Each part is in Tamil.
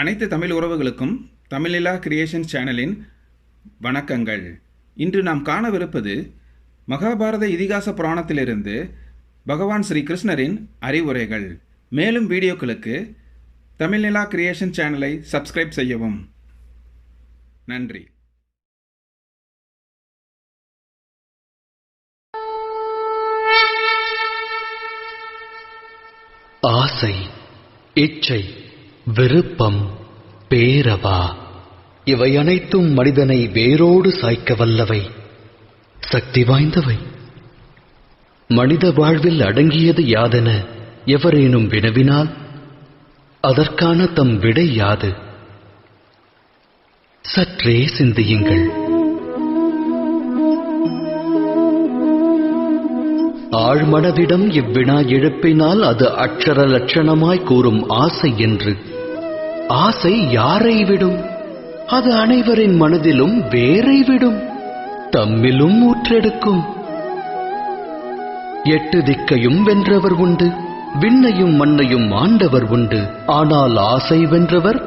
அனைத்து தமிழ் உறவுகளுக்கும் தமிழிலா கிரியேஷன் சேனலின் வணக்கங்கள். இன்று நாம் காணவிருப்பது மகாபாரத இதிகாச புராணத்திலிருந்து பகவான் ஸ்ரீ கிருஷ்ணரின் அறிவுரைகள். மேலும் வீடியோக்களுக்கு தமிழிலா கிரியேஷன் சேனலை சப்ஸ்கிரைப் செய்யவும். நன்றி. ஆசை, இச்சை, விருப்பம், பேரவா இவை அனைத்தும் மனிதனை வேரோடு சாய்க்க வல்லவை, சக்தி வாய்ந்தவை. மனித வாழ்வில் அடங்கியது யாதென எவரேனும் வினவினால் அதற்கான தம் விடை யாது? சற்றே சிந்தியுங்கள். ஆழ்மனதிடம் இவ்வினா எழுப்பினால் அது அக்ஷர லட்சணமாய் கூறும் ஆசை என்று. ஆசை யாரை விடும்? அது அனைவரின் மனதிலும் வேரை விடும், தம்மிலும் ஊற்றெடுக்கும். 8 திக்கையும் வென்றவர் உண்டு, விண்ணையும் மண்ணையும் ஆண்டவர் உண்டு. ஆனால் ஆசை வென்றவர்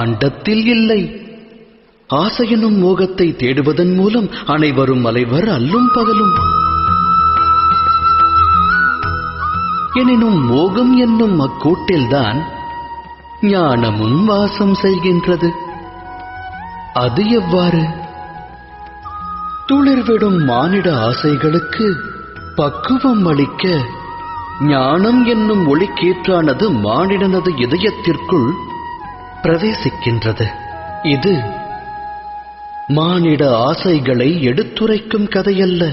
அண்டத்தில் இல்லை. ஆசையெனும் மோகத்தை தேடுவதன் மூலம் அனைவரும் அலைவர் அல்லும் பகலும். எனினும் மோகம் என்னும் அக்கூட்டில்தான் ஞானமும் வாசம் செய்கின்றது. அது எவ்வாறு? துளிர்விடும் மானிட ஆசைகளுக்கு பக்குவம் அளிக்க ஞானம் என்னும் ஒளிக்கீற்றானது மானிடனது இதயத்திற்குள் பிரவேசிக்கின்றது. இது மானிட ஆசைகளை எடுத்துரைக்கும் கதையல்ல.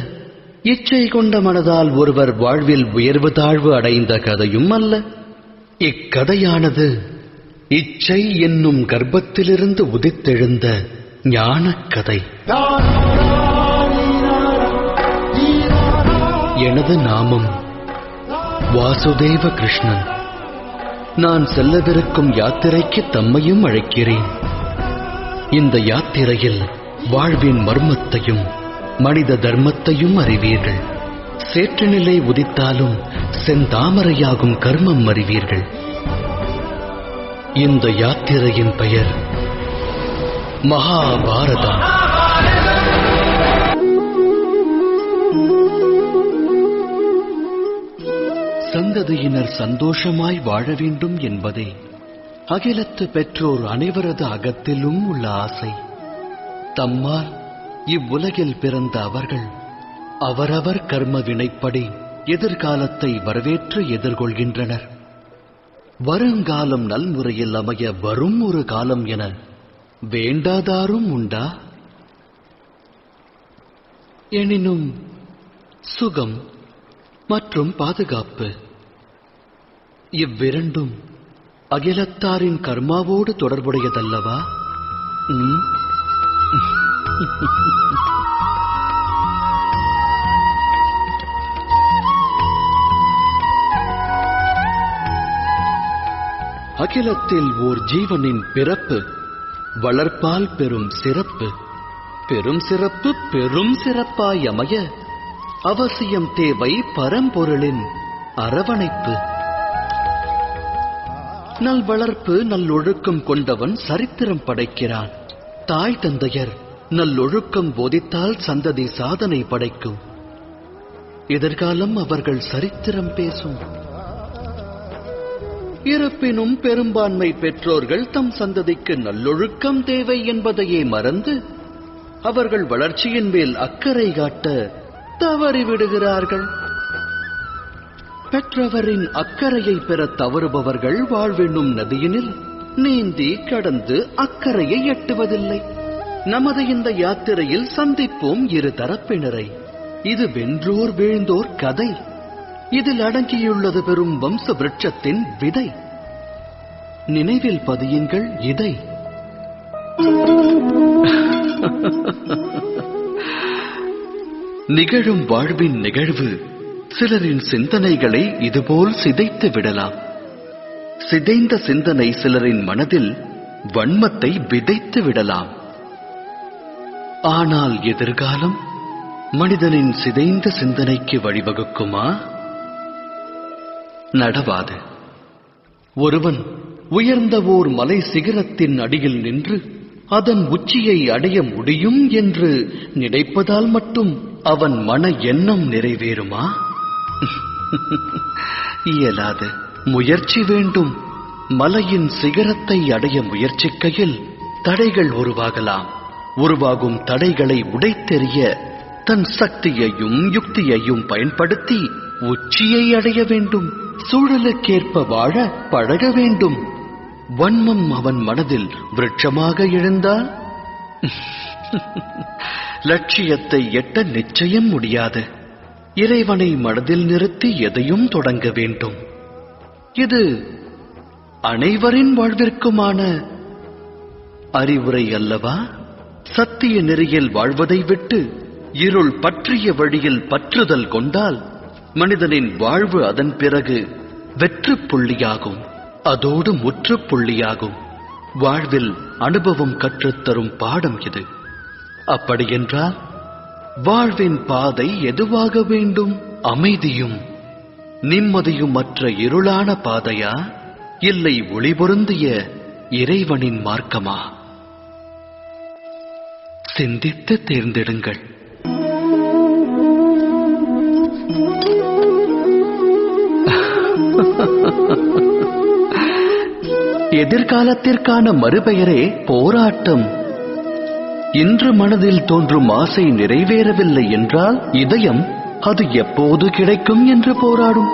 இச்சை கொண்ட மனதால் ஒருவர் வாழ்வில் உயர்வு தாழ்வு அடைந்த கதையும் அல்ல. இக்கதையானது இச்சை என்னும் கர்ப்பத்திலிருந்து உதித்தெழுந்த ஞானக் கதை. எனது நாமம் வாசுதேவ கிருஷ்ணன். நான் செல்லவிருக்கும் யாத்திரைக்கு தம்மையும் அழைக்கிறேன். இந்த யாத்திரையில் வாழ்வின் மர்மத்தையும் மனித தர்மத்தையும் அறிவீர்கள். சேற்று நிலை உதித்தாலும் செந்தாமரையாகும் கர்மம் அறிவீர்கள். இந்த யாத்திரையின் பெயர் மகாபாரதம். சந்ததியினர் சந்தோஷமாய் வாழ வேண்டும் என்பதே அகிலத்து பெற்றோர் அனைவரது அகத்திலும் உள்ள ஆசை. தம்மால் இவ்வுலகில் பிறந்த அவர்கள் அவரவர் கர்ம வினைப்படி எதிர்காலத்தை வரவேற்று எதிர்கொள்கின்றனர். வருங்காலம் நல்முறையில் அமைய வரும் ஒரு காலம் என வேண்டாதாரும் உண்டா? எனினும் சுகம் மற்றும் பாதுகாப்பு இவ்விரண்டும் அகிலத்தாரின் கர்மாவோடு தொடர்புடையதல்லவா? அகிலத்தில் ஓர் ஜீவனின் பிறப்பு வளர்ப்பால் பெரும் சிறப்பு. பெரும் சிறப்பு பெரும் சிறப்பாய் அமைய அவசியம் தேவை பரம்பொருளின் அரவணைப்பு. நல்வளர்ப்பு நல்லொழுக்கம் கொண்டவன் சரித்திரம் படைக்கிறான். தாய் தந்தையர் நல்லொழுக்கம் போதித்தால் சந்ததி சாதனை படைக்கும். எதிர்காலம் அவர்கள் சரித்திரம் பேசும். இருப்பினும் பெரும்பான்மை பெற்றோர்கள் தம் சந்ததிக்கு நல்லொழுக்கம் தேவை என்பதையே மறந்து அவர்கள் வளர்ச்சியின் மேல் அக்கறை காட்ட தவறிவிடுகிறார்கள். பெற்றவரின் அக்கறையை பெற தவறுபவர்கள் வாழ்வென்னும் நதியினில் நீந்தி கடந்து அக்கறையை எட்டுவதில்லை. நமது இந்த யாத்திரையில் சந்திப்போம் இரு தரப்பினரை. இது வென்றோர் வீழ்ந்தோர் கதை. இதில் அடங்கியுள்ளது பெரும் வம்ச விருட்சத்தின் விதை. நினைவில் பதியுங்கள் இதை. நிகழும் வாழ்வின் நிகழ்வு சிலரின் சிந்தனைகளை இதுபோல் சிதைத்து விடலாம். சிதைந்த சிந்தனை சிலரின் மனதில் வன்மத்தை விதைத்து விடலாம். ஆனால் எதிர்காலம் மனிதனின் சிதைந்த சிந்தனைக்கு வழிவகுக்குமா? நடவாது. ஒருவன் உயர்ந்த ஓர் மலை சிகரத்தின் அடியில் நின்று அதன் உச்சியை அடைய முடியும் என்று நினைப்பதால் மட்டும் அவன் மன எண்ணம் நிறைவேறுமா? இயலாது. முயற்சி வேண்டும். மலையின் சிகரத்தை அடைய முயற்சிக்கையில் தடைகள் உருவாகலாம். உருவாகும் தடைகளை உடைத்தெறிய தன் சக்தியையும் யுக்தியையும் பயன்படுத்தி உச்சியை அடைய வேண்டும். சூழலுக்கேற்ப வாழ பழக வேண்டும். வன்மம் அவன் மனதில் விருட்சமாக எழுந்தால் லட்சியத்தை எட்ட நிச்சயம் முடியாது. இறைவனை மனதில் நிறுத்தி எதையும் தொடங்க வேண்டும். இது அனைவரின் வாழ்விற்குமான அறிவுரை அல்லவா? சத்திய நெறியில் வாழ்வதை விட்டு இருள் பற்றிய வழியில் பற்றுதல் கொண்டால் மனிதனின் வாழ்வு அதன் பிறகு வெற்று புள்ளியாகும். அதோடு முற்றுப்புள்ளியாகும். வாழ்வில் அனுபவம் கற்றுத்தரும் பாடம் இது. அப்படியென்றால் வாழ்வின் பாதை எதுவாக வேண்டும்? அமைதியும் நிம்மதியும் மற்ற இருளான பாதையா, இல்லை ஒளி பொருந்திய இறைவனின் மார்க்கமா? சிந்தித்து தேர்ந்தெடுங்கள். எதிர்காலத்திற்கான மறுபெயரே போராட்டம். இன்று மனதில் தோன்றும் ஆசை நிறைவேறவில்லை என்றால் இதயம் அது எப்போது கிடைக்கும் என்று போராடும்.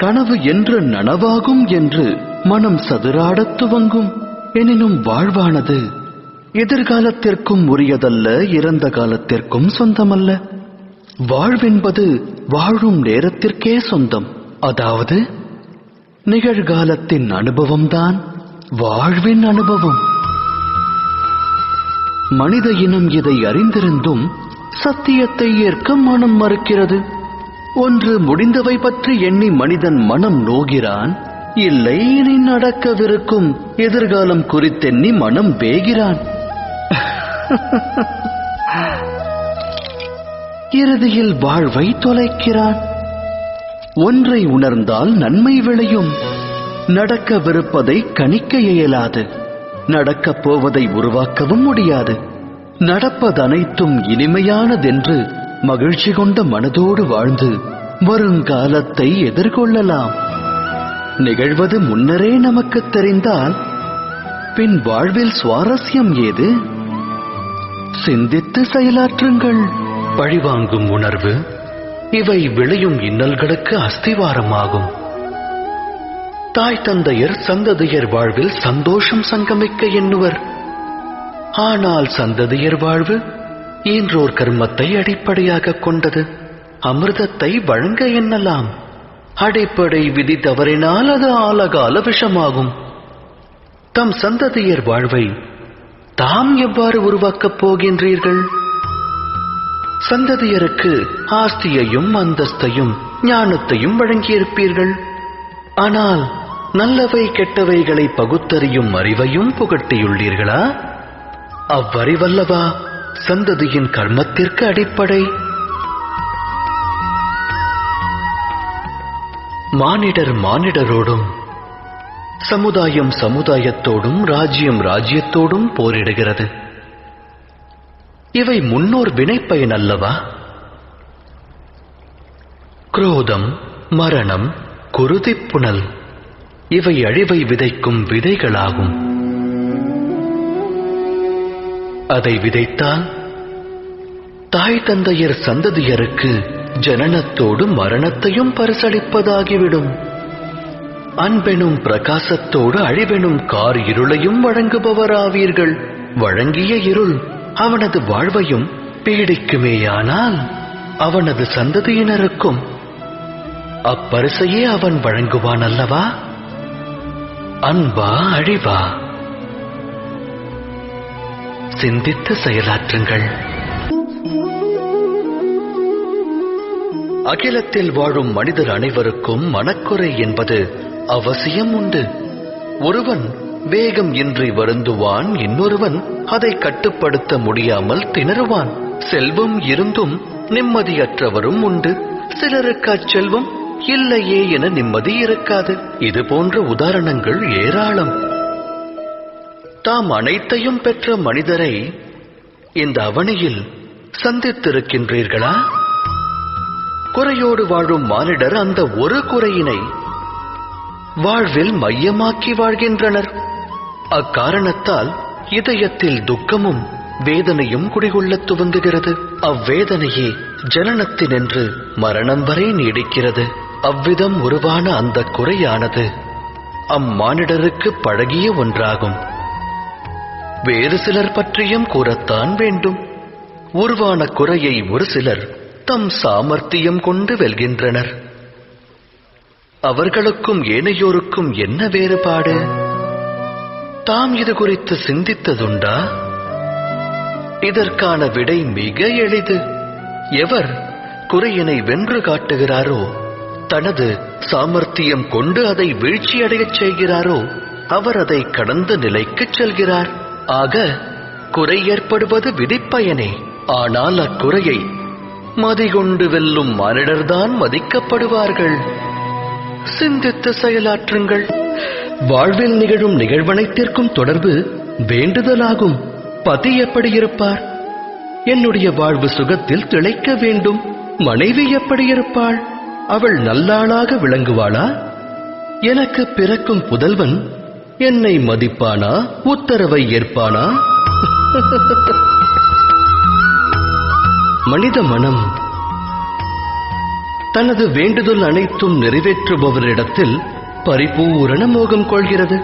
கனவு என்று நனவாகும் என்று மனம் சதுராடத் துவங்கும். எனினும் வாழ்வானது எதிர்காலத்திற்கும் உரியதல்ல, இறந்த காலத்திற்கும் சொந்தமல்ல. வாழ்வென்பது வாழும் நேரத்திற்கே சொந்தம். அதாவது நிகழ்காலத்தின் அனுபவம்தான் வாழ்வின் அனுபவம். மனித இனம் இதை அறிந்திருந்தும் சத்தியத்தை ஏற்க மனம் மறுக்கிறது. ஒன்று முடிந்தவை பற்றி எண்ணி மனிதன் மனம் நோகிறான். இல்லை, இனி நடக்கவிருக்கும் எதிர்காலம் குறித்தெண்ணி மனம் வேகிறான். இறுதியில் வாழ்வை தொலைக்கிறான். ஒன்றை உணர்ந்தால் நன்மை விளையும். நடக்கவிருப்பதை கணிக்க இயலாது. நடக்கப் போவதை உருவாக்கவும் முடியாது. நடப்பதனைத்தும் இனிமையானதென்று மகிழ்ச்சி கொண்ட மனதோடு வாழ்ந்து வருங்காலத்தை எதிர்கொள்ளலாம். நிகழ்வது முன்னரே நமக்கு தெரிந்தால் பின் வாழ்வில் சுவாரஸ்யம் ஏது? சிந்தித்து செயலாற்றுங்கள். பழிவாங்கும் உணர்வு இவை விளையும் இன்னல்களுக்கு அஸ்திவாரமாகும். தாய் தந்தையர் சந்ததியர் வாழ்வில் சந்தோஷம் சங்கமிக்க எண்ணுவர். ஆனால் சந்ததியர் வாழ்வு ஈன்றோர் கர்மத்தை அடிப்படையாக கொண்டது. அமிர்தத்தை வழங்க எண்ணலாம். அடிப்படை விதி தவறினால் அது ஆலகால விஷமாகும். தம் சந்ததியர் வாழ்வை தாம் எவ்வாறு உருவாக்கப் போகின்றீர்கள்? சந்ததியருக்கு ஆஸ்தியையும் அந்தஸ்தையும் ஞானத்தையும் வழங்கியிருப்பீர்கள். ஆனால் நல்லவை கெட்டவைகளை பகுத்தறியும் அறிவையும் புகட்டியுள்ளீர்களா? அவ்வறிவல்லவா சந்ததியின் கர்மத்திற்கு அடிப்படை. மானிடர் மானிடரோடும், சமுதாயம் சமுதாயத்தோடும், ராஜ்யம் ராஜ்யத்தோடும் போரிடுகிறது. இவை முன்னோர் வினைப்பயன் அல்லவா? குரோதம், மரணம், குருதிப்புணல் இவை அழிவை விதைக்கும் விதைகளாகும். அதை விதைத்தால் தாய் தந்தையர் சந்ததியருக்கு ஜனனத்தோடு மரணத்தையும் பரிசளிப்பதாகிவிடும். அன்பெனும் பிரகாசத்தோடு அழிவெனும் கார் இருளையும் வழங்குபவராவீர்கள். வழங்கிய இருள் அவனது வாழ்வையும் பீடிக்குமேயானால் அவனது சந்ததியினருக்கும் அப்பரிசையே அவன் வழங்குவான் அல்லவா? அன்பா அழிவா? சிந்தித்து செயலாற்றுங்கள். அகிலத்தில் வாழும் மனிதர் அனைவருக்கும் மனக்குறை என்பது அவசியம் உண்டு. ஒருவன் வேகம் இன்றி வருந்துவான், இன்னொருவன் அதை கட்டுப்படுத்த முடியாமல் திணறுவான். செல்வம் இருந்தும் நிம்மதியற்றவரும் உண்டு. சிலருக்கு அச்செல்வம் இல்லையே என நிம்மதி இருக்காது. இது போன்ற உதாரணங்கள் ஏராளம். தாம் அனைத்தையும் பெற்ற மனிதரை இந்த அவனியில் சந்தித்திருக்கின்றீர்களா? குறையோடு வாழும் மானிடர் அந்த ஒரு குறையினை வாழ்வில் மையமாக்கி வாழ்கின்றனர். அக்காரணத்தால் இதயத்தில் துக்கமும் வேதனையும் குடிகொள்ளத் துவங்குகிறது. அவ்வேதனையே ஜனனத்தினின்று மரணம் வரை நீடிக்கிறது. அவ்விதம் உருவான அந்த குறையானது அம்மானிடருக்கு பழகிய ஒன்றாகும். வேறு சிலர் பற்றியும் கூறத்தான் வேண்டும். உருவான குறையை ஒரு சிலர் தம் சாமர்த்தியம் கொண்டு வெல்கின்றனர். அவர்களுக்கும் ஏனையோருக்கும் என்ன வேறுபாடு? தாம் இது குறித்து சிந்தித்ததுண்டா? இதற்கான விடை மிக எளிது. எவர் குறையினை வென்று காட்டுகிறாரோ, தனது சாமர்த்தியம் கொண்டு அதை வீழ்ச்சியடையச் செய்கிறாரோ, அவர் அதை கடந்த நிலைக்குச் செல்கிறார். ஆக குறை ஏற்படுவது விதிப்பயனே. ஆனால் அக்குறையை மதிகொண்டு வெல்லும் மானிடர்தான் மதிக்கப்படுவார்கள். சிந்தித்து செயலாற்றுங்கள். வாழ்வில் நிகழும் நிகழ்வனைத்திற்கும் தொடர்பு வேண்டுதலாகும். பதி எப்படி இருப்பார்? என்னுடைய வாழ்வு சுகத்தில் திளைக்க வேண்டும். மனைவி எப்படி இருப்பாள்? அவள் நல்லாளாக விளங்குவாளா? எனக்கு பிறக்கும் புதல்வன் என்னை மதிப்பானா? உத்தரவை ஏற்பானா? மனித மனம் தனது வேண்டுதல் அனைத்தும் நிறைவேற்றுபவரிடத்தில் பரிபூரண மோகம் கொள்கிறது.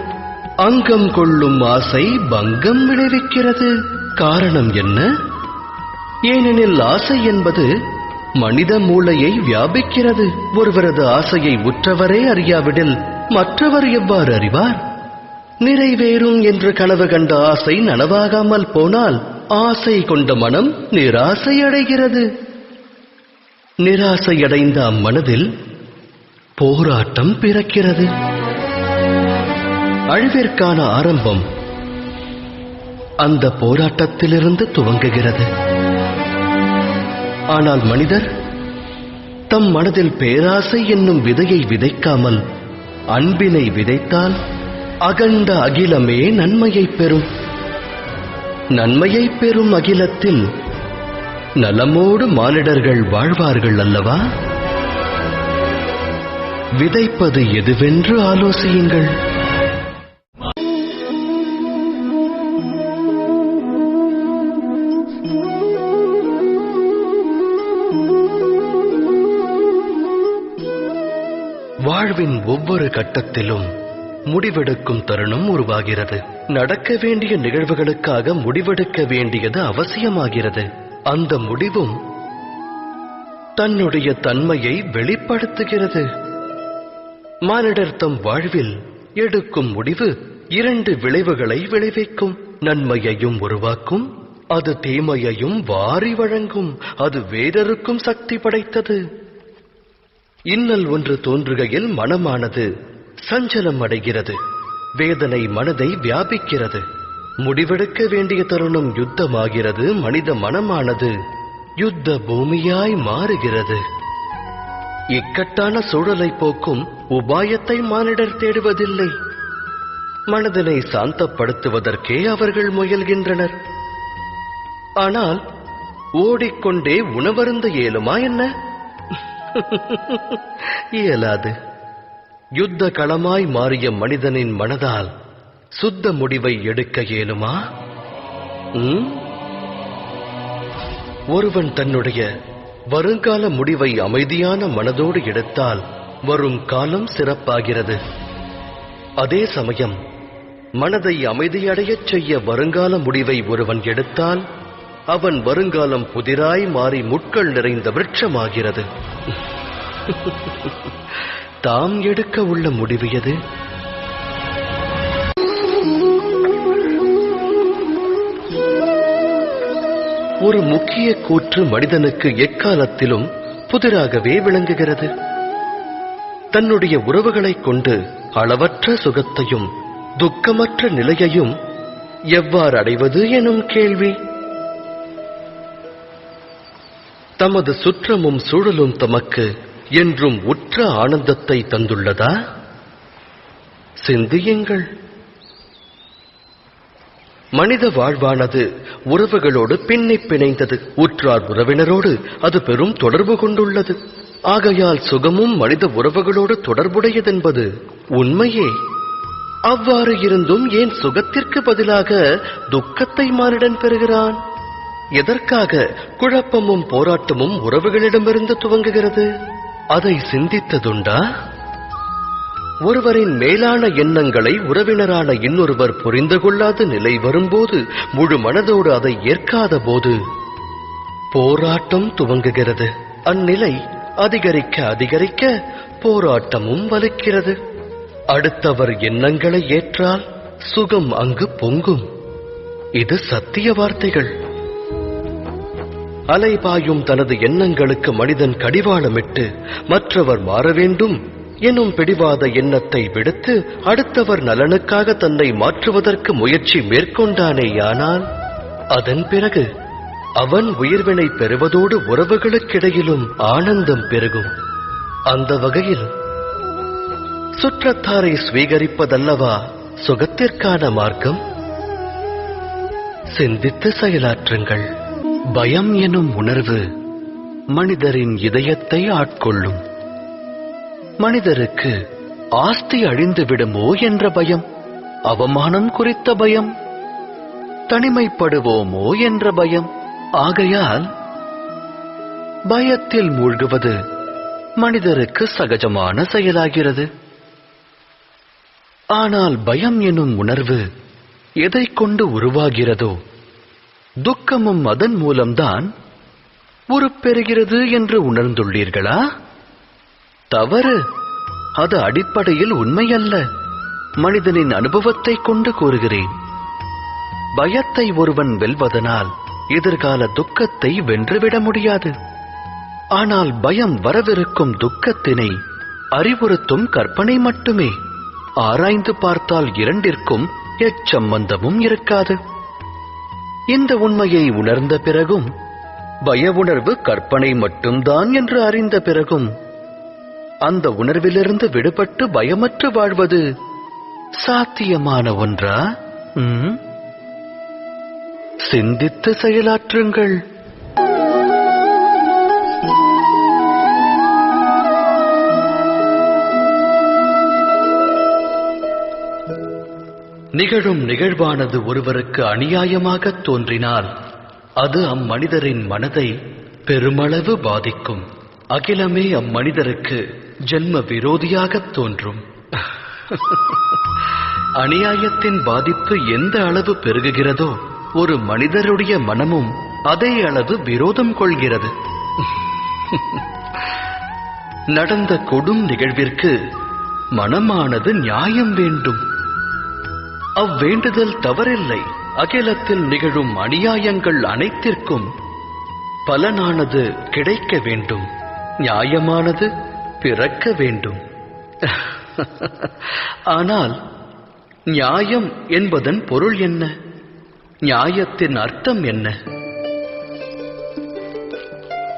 அங்கம் கொள்ளும் ஆசை பங்கம் விளைவிக்கிறது. காரணம் என்ன? ஏனெனில் ஆசை என்பது மனித மூளையை வியாபிக்கிறது. ஒருவரது ஆசையை உற்றவரே அறியாவிடில் மற்றவர் எவ்வாறு அறிவார்? நிறைவேறும் என்று கனவு கண்ட ஆசை நனவாகாமல் போனால் ஆசை கொண்ட மனம் நிராசை அடைகிறது. நிராசையடைந்த அம்மனதில் போராட்டம் பிறக்கிறது. அழிவிற்கான ஆரம்பம் அந்த போராட்டத்திலிருந்து துவங்குகிறது. ஆனால் மனிதர் தம் மனதில் பேராசை என்னும் விதையை விதைக்காமல் அன்பினை விதைத்தால் அகண்ட அகிலமே நன்மையை பெறும். நன்மையை பெறும் அகிலத்தில் நலமோடு மானிடர்கள் வாழ்வார்கள் அல்லவா? விதைப்பது எதுவென்று ஆலோசியுங்கள். வாழ்வின் ஒவ்வொரு கட்டத்திலும் முடிவெடுக்கும் தருணம் உருவாகிறது. நடக்க வேண்டிய நிகழ்வுகளுக்காக முடிவெடுக்க வேண்டியது அவசியமாகிறது. அந்த முடிவும் தன்னுடைய தன்மையை வெளிப்படுத்துகிறது. மானிடர் தம் வாழ்வில் எடுக்கும் முடிவு இரண்டு விளைவுகளை விளைவிக்கும். நன்மையையும் உருவாக்கும், அது தீமையையும் வாரி வழங்கும். அது வேறொருக்கும் சக்தி படைத்தது. இன்னல் ஒன்று தோன்றுகையில் மனமானது சஞ்சலம் அடைகிறது. வேதனை மனதை வியாபிக்கிறது. முடிவெடுக்க வேண்டிய தருணம் யுத்தமாகிறது. மனித மனமானது யுத்த பூமியாய் மாறுகிறது. இக்கட்டான சூழலை போக்கும் உபாயத்தை மானிடர் தேடுவதில்லை. மனதினை சாந்தப்படுத்துவதற்கே அவர்கள் முயல்கின்றனர். ஆனால் ஓடிக்கொண்டே உணவருந்த இயலுமா என்ன? இயலாது. யுத்த களமாய் மாறிய மனிதனின் மனதால் சுத்த முடிவை எடுக்க இயலுமா? ஒருவன் தன்னுடைய வருங்கால முடிவை அமைதியான மனதோடு எடுத்தால் வரும் காலம் சிறப்பாகிறது. அதே சமயம் மனதை அமைதியடையச் செய்ய வருங்கால முடிவை ஒருவன் எடுத்தால் அவன் வருங்காலம் புதிராய் மாறி முட்கள் நிறைந்த விருட்சமாகிறது. தாம் எடுக்க உள்ள முடிவு எது? ஒரு முக்கிய கூற்று மனிதனுக்கு எக்காலத்திலும் புதிராகவே விளங்குகிறது. தன்னுடைய உறவுகளைக் கொண்டு அளவற்ற சுகத்தையும் துக்கமற்ற நிலையையும் எவ்வாறு அடைவது எனும் கேள்வி. தமது சுற்றமும் சூழலும் தமக்கு என்றும் உற்ற ஆனந்தத்தை தந்துள்ளதா? சிந்தியுங்கள். மனித வாழ்வானது உறவுகளோடு பின்னிப் பிணைந்தது. உற்றார் உறவினரோடு அது பெரும் தொடர்பு கொண்டுள்ளது. ஆகையால் சுகமும் மனித உறவுகளோடு தொடர்புடையதென்பது உண்மையே. அவ்வாறு இருந்தும் ஏன் சுகத்திற்கு பதிலாக துக்கத்தை மானிடன் பெறுகிறான்? எதற்காக குழப்பமும் போராட்டமும் உறவுகளிடமிருந்து துவங்குகிறது? அதை சிந்தித்ததுண்டா? ஒருவரின் மேலான எண்ணங்களை உறவினரான இன்னொருவர் புரிந்து கொள்ளாத நிலை வரும்போது, முழு மனதோடு அதை ஏற்காத போது போராட்டம் துவங்குகிறது. அந்நிலை அதிகரிக்க அதிகரிக்க போராட்டமும் வலுக்கிறது. அடுத்தவர் எண்ணங்களை ஏற்றால் சுகம் அங்கு பொங்கும். இது சத்திய வார்த்தைகள். அலைபாயும் தனது எண்ணங்களுக்கு மனிதன் கடிவாளமிட்டு மற்றவர் மாற வேண்டும் எனும் பிடிவாத எண்ணத்தை விடுத்து அடுத்தவர் நலனுக்காக தன்னை மாற்றுவதற்கு முயற்சி மேற்கொண்டானேயானால் அதன் பிறகு அவன் உயிர்வினை பெறுவதோடு உறவுகளுக்கிடையிலும் ஆனந்தம் பெருகும். அந்த வகையில் சுற்றத்தாரை ஸ்வீகரிப்பதல்லவா சுகத்திற்கான மார்க்கம்? சிந்தித்து செயலாற்றுங்கள். பயம் எனும் உணர்வு மனிதரின் இதயத்தை ஆட்கொள்ளும். மனிதருக்கு ஆஸ்தி அழிந்து விடுமோ என்ற பயம், அவமானம் குறித்த பயம், தனிமைப்படுவோமோ என்ற பயம். ஆகையால் பயத்தில் மூழ்குவது மனிதருக்கு சகஜமான செயலாகிறது. ஆனால் பயம் எனும் உணர்வு எதை கொண்டு உருவாகிறதோ, துக்கமும் அதன் மூலம்தான் உருப்பெறுகிறது என்று உணர்ந்துள்ளீர்களா? தவறு. அது அடிப்படையில் உண்மையல்ல. மனிதனின் அனுபவத்தை கொண்டு கூறுகிறேன். பயத்தை ஒருவன் வெல்வதனால் எதிர்கால துக்கத்தை வென்றுவிட முடியாது. ஆனால் பயம் வரவிருக்கும் துக்கத்தினை அறிவுறுத்தும் கற்பனை மட்டுமே. ஆராய்ந்து பார்த்தால் இரண்டிற்கும் எச்சம்பந்தமும் இருக்காது. இந்த உண்மையை உணர்ந்த பிறகும், பய உணர்வு கற்பனை மட்டும்தான் என்று அறிந்த பிறகும், அந்த உணர்விலிருந்து விடுபட்டு பயமற்று வாழ்வது சாத்தியமான ஒன்றா? சிந்தித்து செயலாற்றுங்கள். நிகழும் நிகழ்வானது ஒருவருக்கு அநியாயமாக தோன்றினால் அது அம்மனிதரின் மனதை பெருமளவு பாதிக்கும். அகிலமே அம்மனிதருக்கு ஜென்ம விரோதியாக தோன்றும். அநியாயத்தின் பாதிப்பு எந்த அளவு பெருகுகிறதோ, ஒரு மனிதருடைய மனமும் அதே அளவு விரோதம் கொள்கிறது. நடந்த கொடும் நிகழ்விற்கு மனமானது நியாயம் வேண்டும். அவ்வேண்டுதல் தவறில்லை. அகிலத்தில் நிகழும் அநியாயங்கள் அனைத்திற்கும் பலனானது கிடைக்க வேண்டும், நியாயமானது பிறக்க வேண்டும். ஆனால் நியாயம் என்பதன் பொருள் என்ன? நியாயத்தின் அர்த்தம் என்ன?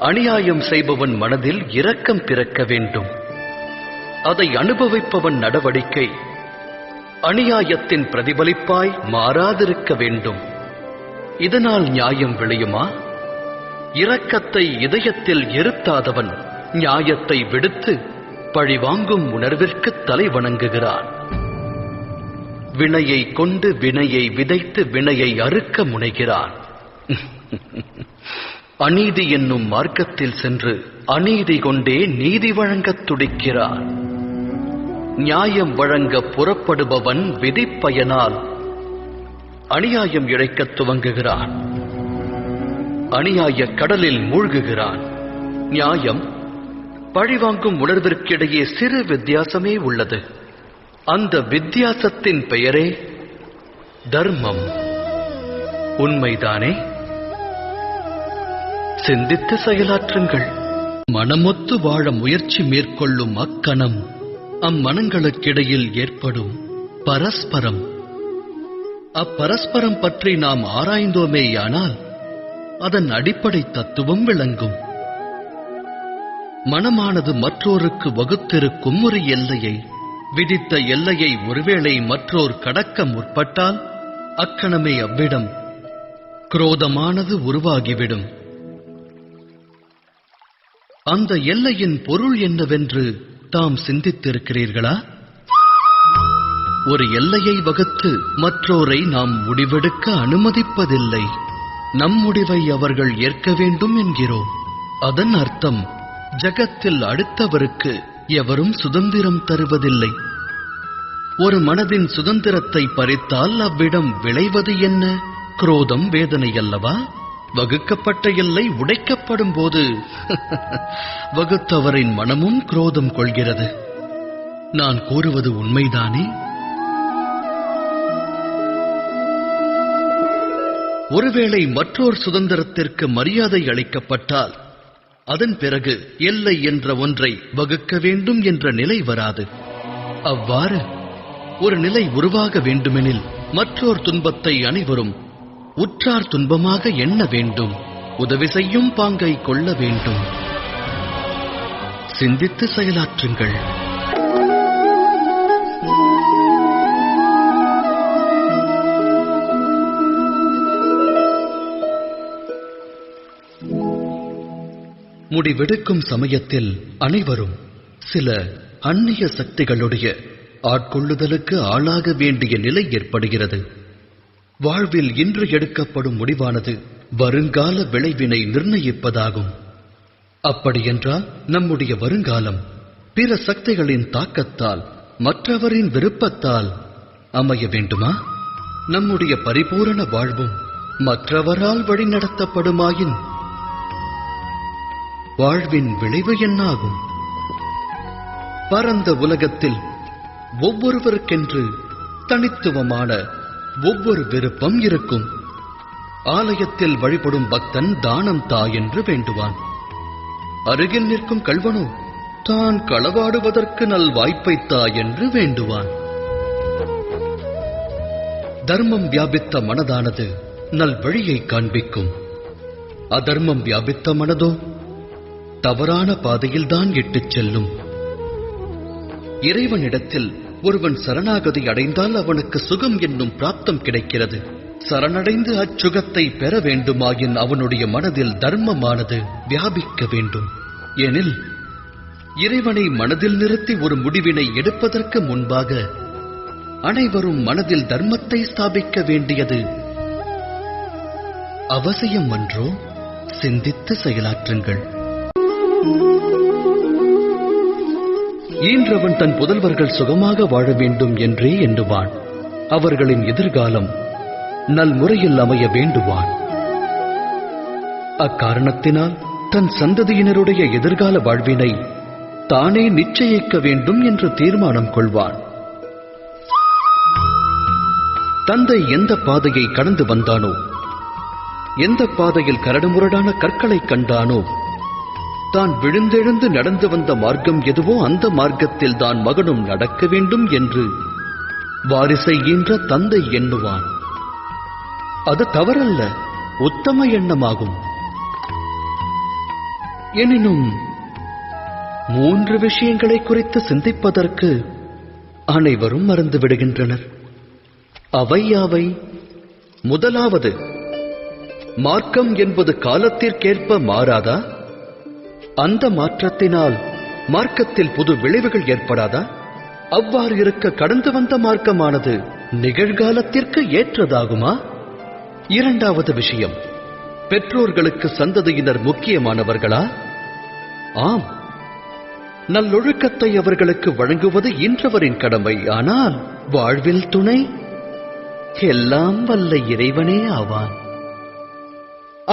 அநியாயம் செய்பவன் மனதில் இரக்கம் பிறக்க வேண்டும். அதை அனுபவிப்பவன் நடவடிக்கை அநியாயத்தின் பிரதிபலிப்பாய் மாறாதிருக்க வேண்டும். இதனால் நியாயம் விளையுமா? இரக்கத்தை இதயத்தில் இருத்தாதவன் நியாயத்தை விடுத்து பழிவாங்கும் உணர்விற்கு தலை வணங்குகிறான். வினையை கொண்டு வினையை விதைத்து வினையை அறுக்க முனைகிறான். அநீதி என்னும் மார்க்கத்தில் சென்று அநீதி கொண்டே நீதி வழங்கத் துடிக்கிறான். நியாயம் வழங்க புறப்படுபவன் விதிப்பயனால் அநியாயம் இழைக்கத் துவங்குகிறான். அநியாய கடலில் மூழ்குகிறான். நியாயம் பழிவாங்கும் உணர்விற்கிடையே சிறு வித்தியாசமே உள்ளது. அந்த வித்தியாசத்தின் பெயரே தர்மம். உண்மைதானே? சிந்தித்து செயலாற்றுங்கள். மனமொத்து வாழ முயற்சி மேற்கொள்ளும் அக்கணம் அம்மனங்களுக்கிடையில் ஏற்படும் பரஸ்பரம். அப்பரஸ்பரம் பற்றி நாம் ஆராய்ந்தோமேயானால் அதன் அடிப்படை தத்துவம் விளங்கும். மனமானது மற்றோருக்கு வகுத்திருக்கும் ஒரு எல்லையை, விதித்த எல்லையை ஒருவேளை மற்றோர் கடக்க முற்பட்டால் அக்கணமே அவ்விடம் குரோதமானது உருவாகிவிடும். அந்த எல்லையின் பொருள் என்னவென்று தாம் சிந்தித்திருக்கிறீர்களா? ஒரு எல்லையை வகுத்து மற்றோரை நாம் முடிவெடுக்க அனுமதிப்பதில்லை. நம் முடிவை அவர்கள் ஏற்க வேண்டும் என்கிறோம். அதன் அர்த்தம் ஜகத்தில் அடுத்தவருக்கு எவரும் சுதந்திரம் தருவதில்லை. ஒரு மனதின் சுதந்திரத்தை பறித்தால் அவ்விடம் விளைவது என்ன? குரோதம், வேதனை அல்லவா? வகுக்கப்பட்ட எல்லை உடைக்கப்படும் போது வகுத்தவரின் மனமும் குரோதம் கொள்கிறது. நான் கூறுவது உண்மைதானே? ஒருவேளை மற்றொரு சுதந்திரத்திற்கு மரியாதை அளிக்கப்பட்டால் அதன் பிறகு எல்லை என்ற ஒன்றை வகுக்க வேண்டும் என்ற நிலை வராது. அவ்வாறு ஒரு நிலை உருவாக வேண்டுமெனில் மற்றோர் துன்பத்தை அனைவரும் உற்றார் துன்பமாக எண்ண வேண்டும். உதவி செய்யும் பாங்கை கொள்ள வேண்டும். சிந்தித்து செயலாற்றுங்கள். முடிவெடுக்கும் சமயத்தில் அனைவரும் சில அந்நிய சக்திகளுடைய ஆட்கொள்ளுதலுக்கு ஆளாக வேண்டிய நிலை ஏற்படுகிறது. வாழ்வில் இன்று எடுக்கப்படும் முடிவானது வருங்கால விளைவினை நிர்ணயிப்பதாகும். அப்படியென்றால் நம்முடைய வருங்காலம் பிற சக்திகளின் தாக்கத்தால், மற்றவரின் விருப்பத்தால் அமைய வேண்டுமா? நம்முடைய பரிபூரண வாழ்வும் மற்றவரால் வழிநடத்தப்படுமாயின் வாழ்வின் விளைவு என்னாகும்? பரந்த உலகத்தில் ஒவ்வொருவருக்கென்று தனித்துவமான ஒவ்வொரு விருப்பம் இருக்கும். ஆலயத்தில் வழிபடும் பக்தன் தானம் தா என்று வேண்டுவான். அருகில் நிற்கும் கள்வனோ தான் களவாடுவதற்கு நல் வாய்ப்பை தா என்று வேண்டுவான். தர்மம் வியாபித்த மனதானது நல் வழியை காண்பிக்கும். அதர்மம் வியாபித்த மனதோ தவறான பாதையில்தான் இட்டுச் செல்லும். இறைவனிடத்தில் ஒருவன் சரணாகதி அடைந்தால் அவனுக்கு சுகம் என்னும் பிராப்தம் கிடைக்கிறது. சரணடைந்து அச்சுகத்தை பெற வேண்டுமாயின் அவனுடைய மனதில் தர்மமானது வியாபிக்க வேண்டும். எனில் இறைவனை மனதில் நிறுத்தி ஒரு முடிவினை எடுப்பதற்கு முன்பாக அனைவரும் மனதில் தர்மத்தை ஸ்தாபிக்க வேண்டியது அவசியம் அன்றோ? சிந்தித்து செயலாற்றுங்கள். ஈன்றவன் தன் புதல்வர்கள் சுகமாக வாழ வேண்டும் என்றே எண்ணுவான். அவர்களின் எதிர்காலம் நல் முறையில் அமைய வேண்டுவான். அக்காரணத்தினால் தன் சந்ததியினருடைய எதிர்கால வாழ்வினை தானே நிச்சயிக்க வேண்டும் என்று தீர்மானம் கொள்வான். தந்தை எந்த பாதையை கடந்து வந்தானோ, எந்த பாதையில் கரடுமுரடான கற்களை கண்டானோ, தான் விழுந்தெழுந்து நடந்து வந்த மார்க்கம் எதுவோ அந்த மார்க்கத்தில் தான் மகனும் நடக்க வேண்டும் என்று வாரிசை ஈன்ற தந்தை எண்ணுவான். அது தவறல்ல, உத்தம எண்ணமாகும். எனினும் 3 விஷயங்களை குறித்து சிந்திப்பதற்கு அனைவரும் மறந்து விடுகின்றனர். அவை யாவை? முதலாவது, மார்க்கம் என்பது காலத்திற்கேற்ப மாறாதா? அந்த மாற்றத்தினால் மார்க்கத்தில் புது விளைவுகள் ஏற்படாதா? அவ்வாறு இருக்க கடந்து வந்த மார்க்கமானது நிகழ்காலத்திற்கு ஏற்றதாகுமா? இரண்டாவது விஷயம், பெற்றோர்களுக்கு சந்ததியினர் முக்கியமானவர்களா? ஆம், நல்லொழுக்கத்தை அவர்களுக்கு வழங்குவது இன்றவரின் கடமை. ஆனால் வாழ்வில் துணை எல்லாம் வல்ல இறைவனே ஆவான்.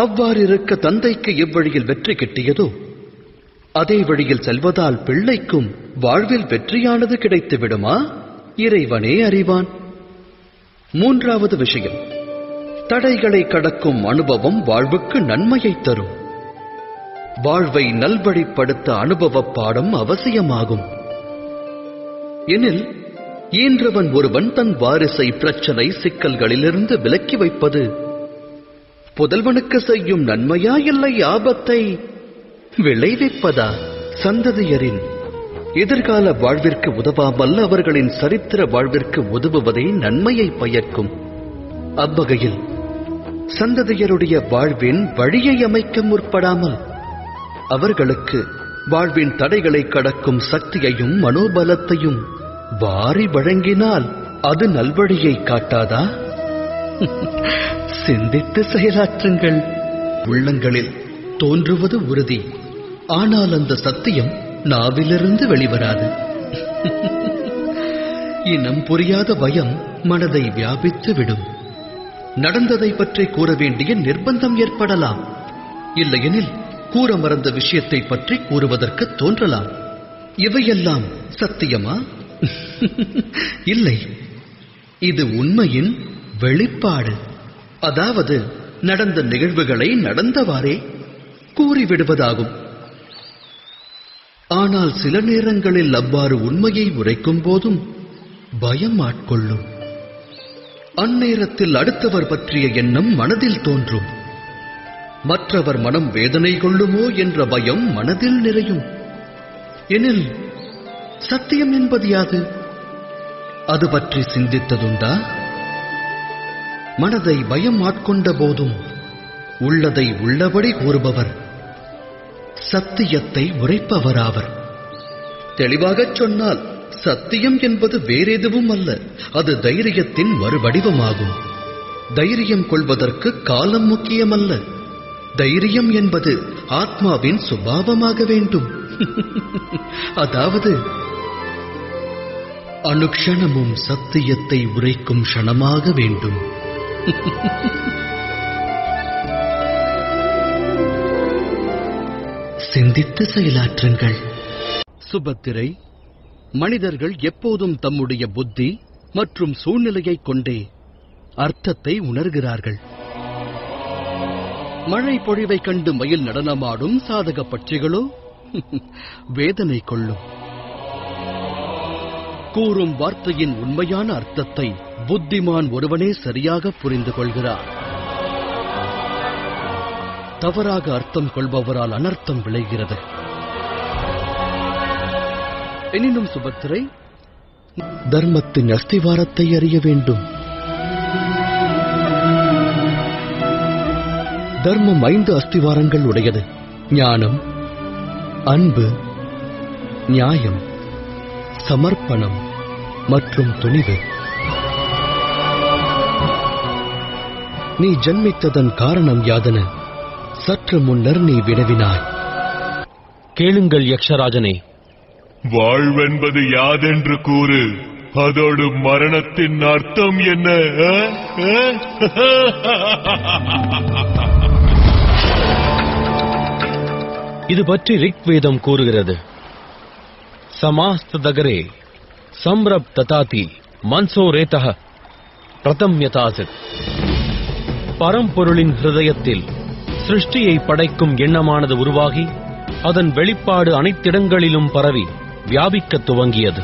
அவ்வாறு இருக்க தந்தைக்கு எவ்வழியில் வெற்றி கிட்டியதோ அதே வழியில் செல்வதால் பிள்ளைக்கும் வாழ்வில் வெற்றியானது கிடைத்து விடுமா? இறைவனே அறிவான். மூன்றாவது விஷயம், தடைகளை கடக்கும் அனுபவம் வாழ்வுக்கு நன்மையை தரும். வாழ்வை நல்வழிப்படுத்த அனுபவ பாடம் அவசியமாகும். எனில் ஈன்றவன் ஒருவன் தன் வாரிசை பிரச்சனை சிக்கல்களிலிருந்து விலக்கி வைப்பது புதல்வனுக்கு செய்யும் நன்மையா இல்லை ஆபத்தை விளைவிப்பதா? சந்ததியரின் எதிர்கால வாழ்விற்கு உதவாமல் அவர்களின் சரித்திர வாழ்விற்கு உதவுவதே நன்மையை பயக்கும். அவ்வகையில் சந்ததியருடைய வாழ்வின் வழியை அமைக்க முற்படாமல் அவர்களுக்கு வாழ்வின் தடைகளை கடக்கும் சக்தியையும் மனோபலத்தையும் வாரி வழங்கினால் அது நல்வழியை காட்டாதா? சிந்தித்து செயலாற்றுங்கள். உள்ளங்களில் தோன்றுவது உறுதி, ஆனால் அந்த சத்தியம் நாவிலிருந்து வெளிவராது. இனம் புரியாத பயம் மனதை வியாபித்து விடும். நடந்ததை பற்றி கூற வேண்டிய நிர்பந்தம் ஏற்படலாம். இல்லையெனில் கூற மறந்த விஷயத்தை பற்றி கூறுவதற்கு தோன்றலாம். இவையெல்லாம் சத்தியமா? இல்லை, இது உண்மையின் வெளிப்பாடு. அதாவது நடந்த நிகழ்வுகளை நடந்தவாறே கூறிவிடுவதாகும். ஆனால் சில நேரங்களில் அவ்வாறு உண்மையை உரைக்கும் போதும் பயம் ஆட்கொள்ளும். அந்நேரத்தில் அடுத்தவர் பற்றிய எண்ணம் மனதில் தோன்றும். மற்றவர் மனம் வேதனை கொள்ளுமோ என்ற பயம் மனதில் நிறையும். எனில் சத்தியம் என்பது யாது? அது பற்றி சிந்தித்ததுண்டா? மனதை பயம் ஆட்கொண்ட போதும் உள்ளதை உள்ளபடி கூறுபவர் சத்தியத்தை உரைப்பவராவர். தெளிவாகச் சொன்னால் சத்தியம் என்பது வேறெதுவும் அல்ல, அது தைரியத்தின் மறுவடிவமாகும். தைரியம் கொள்வதற்கு காலம் முக்கியமல்ல. தைரியம் என்பது ஆத்மாவின் சுபாவமாக வேண்டும். அதாவது அனுக்ஷணமும் சத்தியத்தை உரைக்கும் க்ஷணமாக வேண்டும். சிந்தித்து செயலாற்றுங்கள். சுபத்திரை, மனிதர்கள் எப்போதும் தம்முடைய புத்தி மற்றும் சூழ்நிலையை கொண்டே அர்த்தத்தை உணர்கிறார்கள். மழை பொழிவை கண்டு மயில் நடனமாடும் சாதக பட்சிகளோ வேதனை கொள்ளும். கூறும் வார்த்தையின் உண்மையான அர்த்தத்தை புத்திமான் ஒருவனே சரியாக புரிந்து கொள்கிறார். தவறாக அர்த்தம் கொள்பவரால் அனர்த்தம் விளைகிறது. எனினும் சுபத்திரை, தர்மத்தின் அஸ்திவாரத்தை அறிய வேண்டும். தர்மம் 5 அஸ்திவாரங்கள் உடையது: ஞானம், அன்பு, நியாயம், சமர்ப்பணம் மற்றும் துணிவு. நீ ஜன்மித்ததன் காரணம் யாதென சற்று முன்னர் நீ வினவினாய். கேளுங்கள் யக்ஷராஜனே. வாழ்வென்பது யாதென்று கூறு, அதோடு மரணத்தின் அர்த்தம் என்ன? இது பற்றி ரிக்வேதம் கூறுகிறது: சமாஸ்ததகரே சம்ரப் ததாதி மன்சோ ரேதஹ பிரதம்யதாசித். பரம்பொருளின் ஹிருதயத்தில் சிருஷ்டியை படைக்கும் எண்ணமானது உருவாகி அதன் வெளிப்பாடு அனைத்திடங்களிலும் பரவி வியாபிக்கத் துவங்கியது.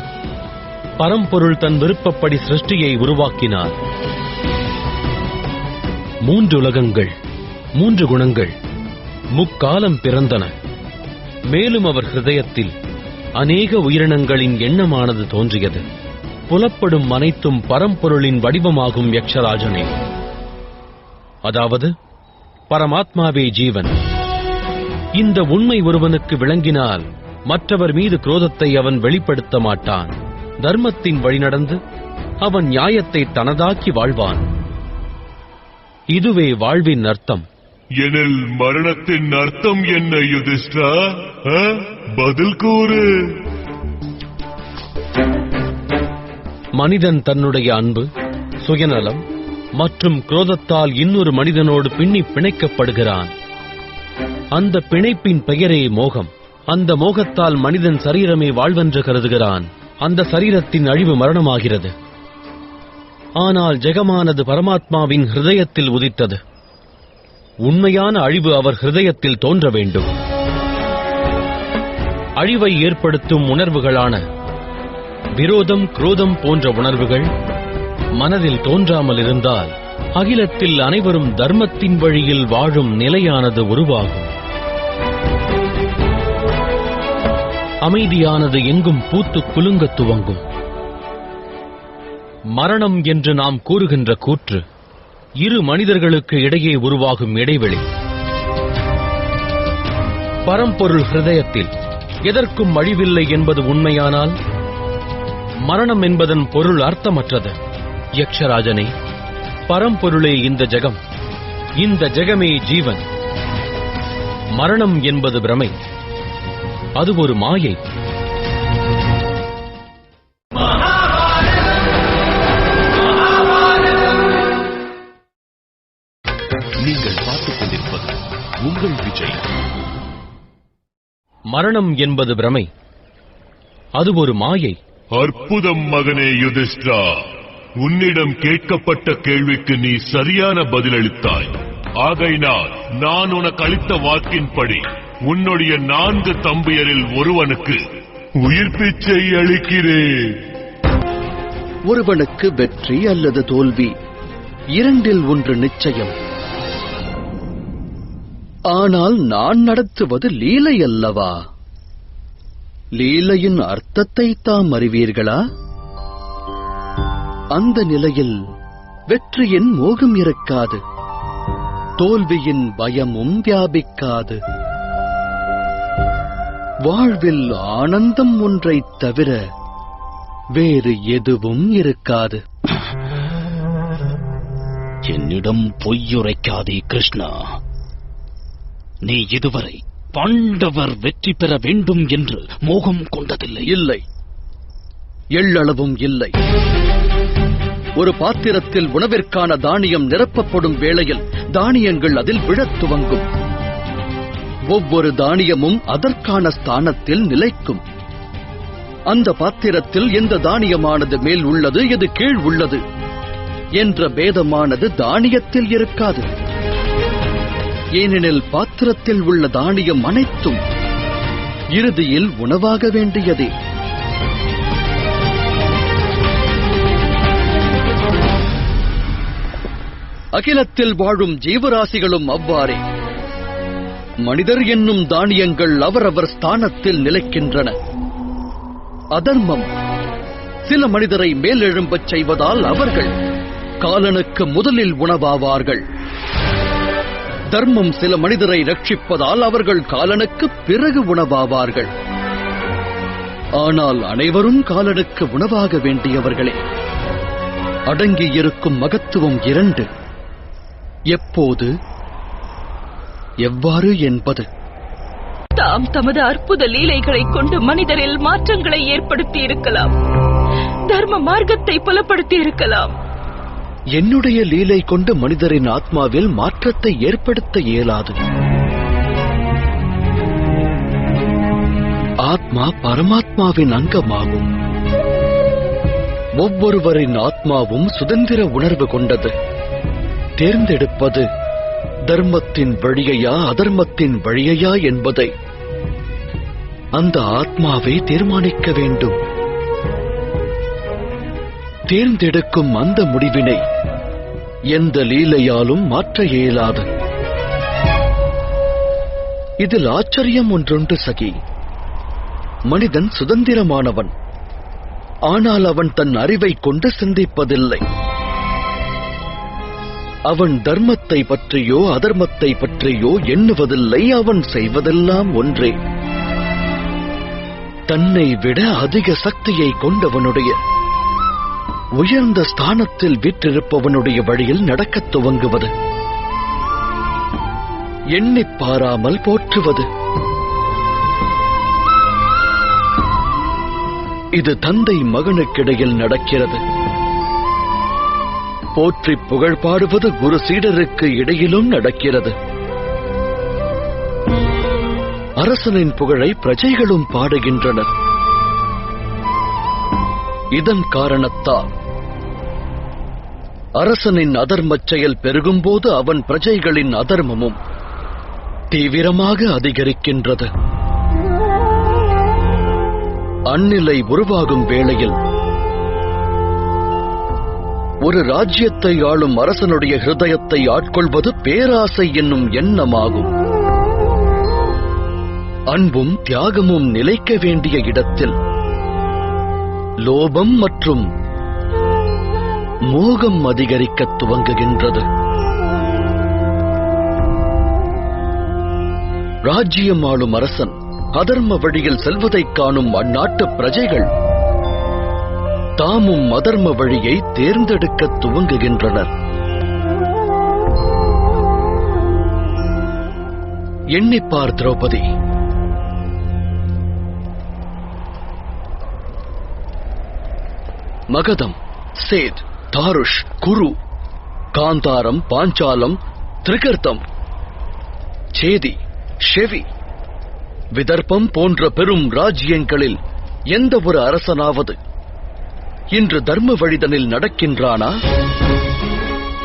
பரம்பொருள் தன் விருப்பப்படி சிருஷ்டியை உருவாக்கினார். 3 உலகங்கள், 3 குணங்கள் முக்காலம் பிறந்தன. மேலும் அவர் ஹிருதயத்தில் அநேக உயிரினங்களின் எண்ணமானது தோன்றியது. புலப்படும் அனைத்தும் பரம்பொருளின் வடிவமாகும் யக்ஷராஜனே. அதாவது பரமாத்மாவே ஜீவன். இந்த உண்மை ஒருவனுக்கு விளங்கினால் மற்றவர் மீது குரோதத்தை அவன் வெளிப்படுத்த மாட்டான். தர்மத்தின் வழி நடந்து அவன் நியாயத்தை தனதாக்கி வாழ்வான். இதுவே வாழ்வின் அர்த்தம். எனில் மரணத்தின் அர்த்தம் என்ன யுதிஷ்டா? பதில் கூறு. மனிதன் தன்னுடைய அன்பு, சுயநலம் மற்றும் குரோதத்தால் இன்னொரு மனிதனோடு பின்னி பிணைக்கப்படுகிறான். அந்த பிணைப்பின் பெயரே மோகம். அந்த மோகத்தால் மனிதன் சரீரமே வாழ்வென்று கருதுகிறான். அந்த சரீரத்தின் அழிவு மரணமாகிறது. ஆனால் ஜெகமானது பரமாத்மாவின் ஹிருதயத்தில் உதித்தது. உண்மையான அழிவு அவர் ஹிருதயத்தில் தோன்ற வேண்டும். அழிவை ஏற்படுத்தும் உணர்வுகளான விரோதம், குரோதம் போன்ற உணர்வுகள் மனதில் தோன்றாமல் இருந்தால் அகிலத்தில் அனைவரும் தர்மத்தின் வழியில் வாழும் நிலையானது உருவாகும். அமைதியானது எங்கும் பூத்துக் குலுங்கத் துவங்கும். மரணம் என்று நாம் கூறுகின்ற கூற்று இரு மனிதர்களுக்கு இடையே உருவாகும் இடைவெளி. பரம்பொருள் ஹிருதயத்தில் எதற்கும் அழிவில்லை என்பது உண்மையானால் மரணம் என்பதன் பொருள் அர்த்தமற்றது. யக்ஷராஜனே, பரம்பொருளே இந்த ஜெகம், இந்த ஜெகமே ஜீவன். மரணம் என்பது பிரமை, அது ஒரு மாயை. நீங்கள் பார்த்துக் கொண்டிருப்பது உங்கள் விஜய். மரணம் என்பது பிரமை, அது ஒரு மாயை. அற்புதம் மகனே யுதிஷ்டா, உன்னிடம் கேட்கப்பட்ட கேள்விக்கு நீ சரியான பதிலளித்தாய். ஆகையினால் நான் உனக்கு அளித்த வாக்கின்படி உன்னுடைய 4 தம்பியரில் ஒருவனுக்கு உயிர் பிச்சை அளிக்கிறேன். ஒருவனுக்கு வெற்றி அல்லது தோல்வி, இரண்டில் ஒன்று நிச்சயம். ஆனால் நான் நடத்துவது லீலை அல்லவா? லீலையின் அர்த்தத்தை தாம் அறிவீர்களா? அந்த நிலையில் வெற்றியின் மோகம் இருக்காது, தோல்வியின் பயமும் வியாபிக்காது. வாழ்வில் ஆனந்தம் ஒன்றைத் தவிர வேறு எதுவும் இருக்காது. என்னிடம் பொய்யுரைக்காதே கிருஷ்ணா. நீ இதுவரை பாண்டவர் வெற்றி பெற வேண்டும் என்று மோகம் கொண்டதில்லை. இல்லை, எள்ளளவும் இல்லை. ஒரு பாத்திரத்தில் உணவிற்கான தானியம் நிரப்பப்படும் வேளையில் தானியங்கள் அதில் விழத் துவங்கும். ஒவ்வொரு தானியமும் அதற்கான ஸ்தானத்தில் நிலைக்கும். அந்த பாத்திரத்தில் எந்த தானியமானது மேல் உள்ளது, எது கீழ் உள்ளது என்ற பேதமானது தானியத்தில் இருக்காது. ஏனெனில் பாத்திரத்தில் உள்ள தானியம் அனைத்தும் இறுதியில் உணவாக வேண்டியதே. அகிலத்தில் வாழும் ஜீவராசிகளும் அவ்வாறே. மனிதர் என்னும் தானியங்கள் அவரவர் ஸ்தானத்தில் நிலைக்கின்றன. அதர்மம் சில மனிதரை மேலெழும்பச் செய்வதால் அவர்கள் காலனுக்கு முதலில் உணவாவார்கள். தர்மம் சில மனிதரை ரட்சிப்பதால் அவர்கள் காலனுக்கு பிறகு உணவாவார்கள். ஆனால் அனைவரும் காலனுக்கு உணவாக வேண்டியவர்களே. அடங்கியிருக்கும் மகத்துவம் 2. எப்போது, எவ்வாறு என்பது. தாம் தமது அற்புத லீலைகளைக் கொண்டு மனிதரில் மாற்றங்களை ஏற்படுத்தி இருக்கலாம், தர்ம மார்க்கத்தை புலப்படுத்தி இருக்கலாம். என்னுடைய லீலை கொண்டு மனிதரின் ஆத்மாவில் மாற்றத்தை ஏற்படுத்த இயலாது. ஆத்மா பரமாத்மாவின் அங்கமாகும். ஒவ்வொருவரின் ஆத்மாவும் சுதந்திர உணர்வு கொண்டது. தேர்ந்தெடுப்பது தர்மத்தின் வழியையா அதர்மத்தின் வழியையா என்பதை அந்த ஆத்மாவை தீர்மானிக்க வேண்டும். தேர்ந்தெடுக்கும் அந்த முடிவினை எந்த லீலையாலும் மாற்ற இயலாது. இதில் ஆச்சரியம் ஒன்றுண்டு சகி. மனிதன் சுதந்திரமானவன், ஆனால் அவன் தன் அறிவை கொண்டு சிந்திப்பதில்லை. அவன் தர்மத்தை பற்றியோ அதர்மத்தை பற்றியோ எண்ணுவதில்லை. அவன் செய்வதெல்லாம் ஒன்றே. தன்னை விட அதிக சக்தியை கொண்டவனுடைய உயர்ந்த ஸ்தானத்தில் வீற்றிருப்பவனுடைய வழியில் நடக்கத் துவங்குவது, எண்ணிப் பாராமல் போற்றுவது. இது தந்தை மகனுக்கிடையில் நடக்கிறது. போற்றி புகழ் பாடுவது குரு சீடருக்கு இடையிலும் நடக்கிறது. அரசனின் புகழை பிரஜைகளும் பாடுகின்றனர். இதன் காரணத்தால் அரசனின் அதர்மச் செயல் பெருகும்போது அவன் பிரஜைகளின் அதர்மமும் தீவிரமாக அதிகரிக்கின்றது. அந்நிலை உருவாகும் வேளையில் ஒரு ராஜ்யத்தை ஆளும் அரசனுடைய ஹிருதயத்தை ஆட்கொள்வது பேராசை என்னும் எண்ணமாகும். அன்பும் தியாகமும் நிலைக்க வேண்டிய இடத்தில் லோபம் மற்றும் மோகம் அதிகரிக்க துவங்குகின்றது. ராஜ்யம் ஆளும் அரசன் அதர்ம வழியில் செல்வதைக் காணும் அந்நாட்டு பிரஜைகள் தாமும் அதர்ம வழியை தேர்ந்தெடுக்க துவங்குகின்றனர். எண்ணிப்பார் திரௌபதி, மகதம், சேத், தாருஷ், குரு, காந்தாரம், பாஞ்சாலம், திரிகர்த்தம், சேதி, ஷெவி, விதர்ப்பம் போன்ற பெரும் ராஜ்யங்களில் எந்த ஒரு அரசனாவது இன்று தர்ம வழிதனில் நடக்கின்றானா?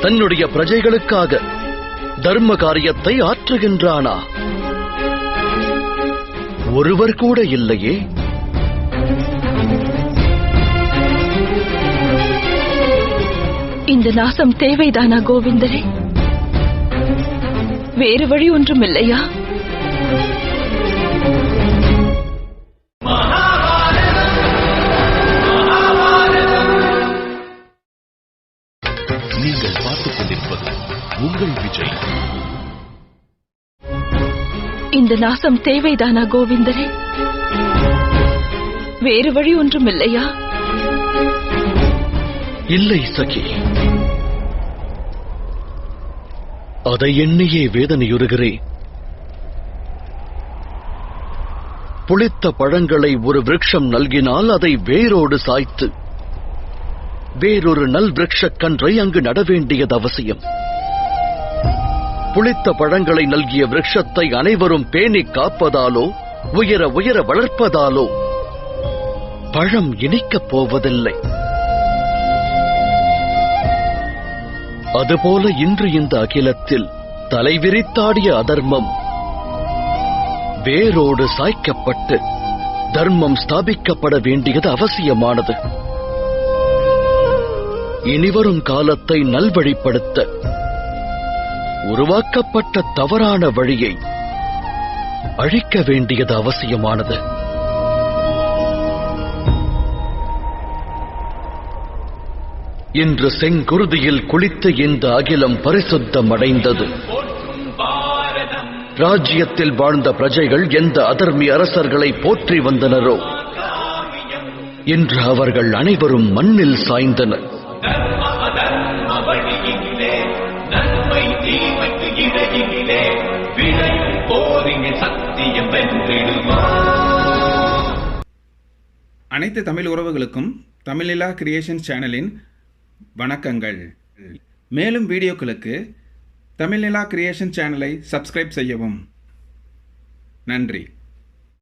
தன்னுடைய பிரஜைகளுக்காக தர்ம காரியத்தை ஆற்றுகின்றானா? ஒருவர் கூட இல்லையே. இந்த நாசம் தேவைதானா கோவிந்தரே? வேறு வழி ஒன்றும் இல்லையா? நீங்கள் பார்த்துக் கொண்டிருப்பது உங்கள் விஜய். இந்த நாசம் தேவைதானா கோவிந்தரே? வேறு வழி ஒன்றும் இல்லையா? இல்லை சகி, அதை எண்ணியே வேதனையுறுகிறேன். புளித்த பழங்களை ஒரு விருட்சம் நல்கினால் அதை வேரோடு சாய்த்து வேறொரு நல் விருட்சக் கன்றை அங்கு நட வேண்டியது அவசியம். புளித்த பழங்களை நல்கிய விருட்சத்தை அனைவரும் பேணிக் காப்பதாலோ உயர உயர வளர்ப்பதாலோ பழம் இனிக்கப் போவதில்லை. அதுபோல இன்று இந்த அகிலத்தில் தலைவிரித்தாடிய அதர்மம் வேரோடு சாய்க்கப்பட்டு தர்மம் ஸ்தாபிக்கப்பட வேண்டியது அவசியமானது. இனிவரும் காலத்தை நல்வழிப்படுத்த உருவாக்கப்பட்ட தவறான வழியை அழிக்க வேண்டியது அவசியமானது. இன்று செங்குருதியில் குளித்து இந்த அகிலம் பரிசுத்தமடைந்தது. ராஜ்யத்தில் வாழ்ந்த பிரஜைகள் எந்த அதர்மி அரசர்களை போற்றி வந்தனரோ இன்று அவர்கள் அனைவரும் மண்ணில் சாய்ந்தனர். அனைத்து தமிழ் உறவுகளுக்கும் தமிழிலா கிரியேஷன்ஸ் சேனலின் வணக்கங்கள். மேலும் வீடியோக்களுக்கு தமிழிலா கிரியேஷன் சேனலை சப்ஸ்கிரைப் செய்யவும். நன்றி.